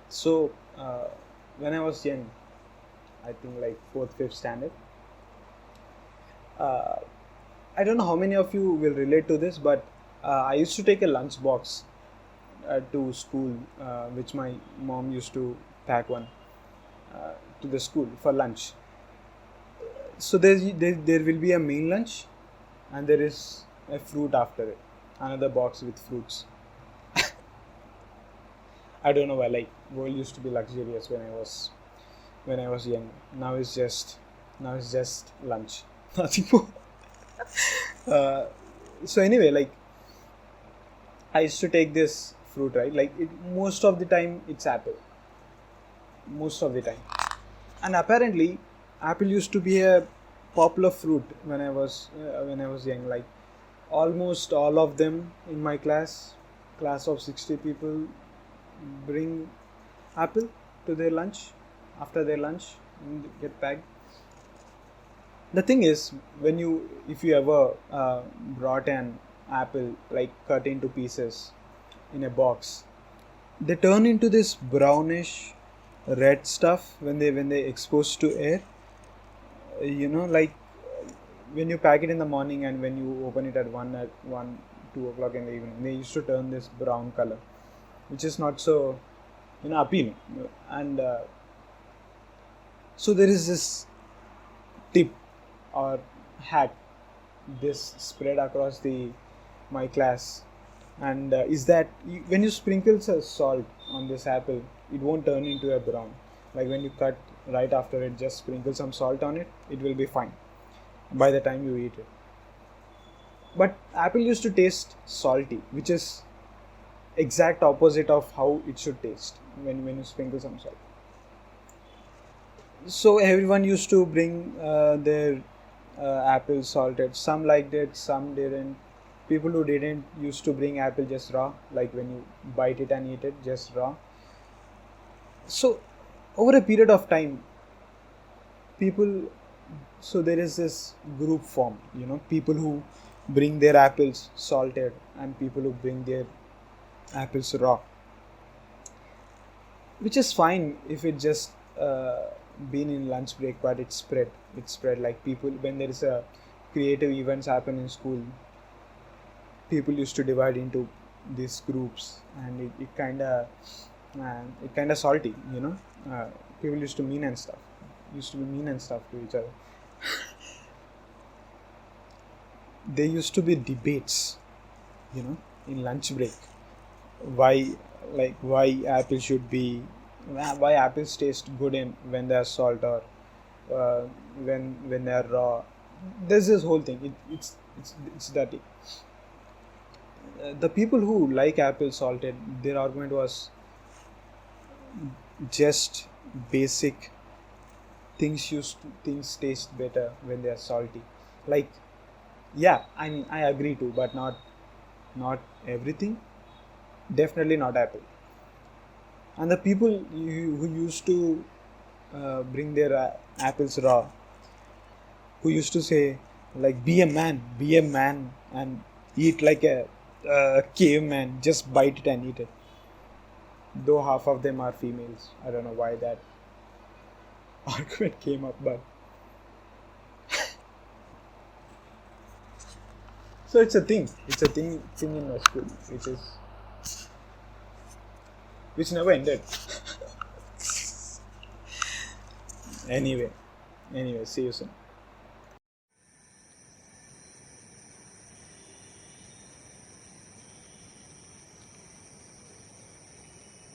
So when I was young, I think like fourth, fifth standard, uh, I don't know how many of you will relate to this, but I used to take a lunch box to school, which my mom used to pack one to the school for lunch. So there will be a main lunch, and there is a fruit after it, another box with fruits. I don't know why. Like, world used to be luxurious when I was young. Now it's just lunch, nothing more. Uh, so anyway, like I used to take this fruit, right? Like most of the time it's apple, most of the time. And apparently, apple used to be a popular fruit when I was young. Like almost all of them in my class of 60 people, bring apple to their lunch after their lunch and get packed. The thing is, if you ever brought an apple like cut into pieces in a box, they turn into this brownish red stuff when they exposed to air. Like when you pack it in the morning and when you open it at 2 o'clock in the evening, they used to turn this brown color, which is not so appealing. And so there is this tip or hack, this spread across the my class, and is that when you sprinkle salt on this apple, it won't turn into a brown. Like when you cut right after it, just sprinkle some salt on it, it will be fine by the time you eat it. But apple used to taste salty, which is exact opposite of how it should taste when you sprinkle some salt. So everyone used to bring their apples salted. Some liked it, some didn't. People who didn't used to bring apple just raw, like when you bite it and eat it just raw. So over a period of time, people, so there is this group formed, people who bring their apples salted and people who bring their apples raw, which is fine if it just been in lunch break, but it spread like people, when there is a creative events happen in school, people used to divide into these groups, and it kind of salty, people used to be mean and stuff to each other. There used to be debates, in lunch break, why why apples should be, why apples taste good in when they are salt, or uh, when they are raw. There's this whole thing. It's dirty. The people who like apple salted, their argument was just basic things taste better when they are salty. Like, yeah, I mean, I agree too, but not everything. Definitely not apple. And the people who used to bring their apples raw, who used to say, like, be a man and eat like a caveman, just bite it and eat it. Though half of them are females, I don't know why that argument came up, but so it's a thing in my school, which never ended. Anyway, see you soon.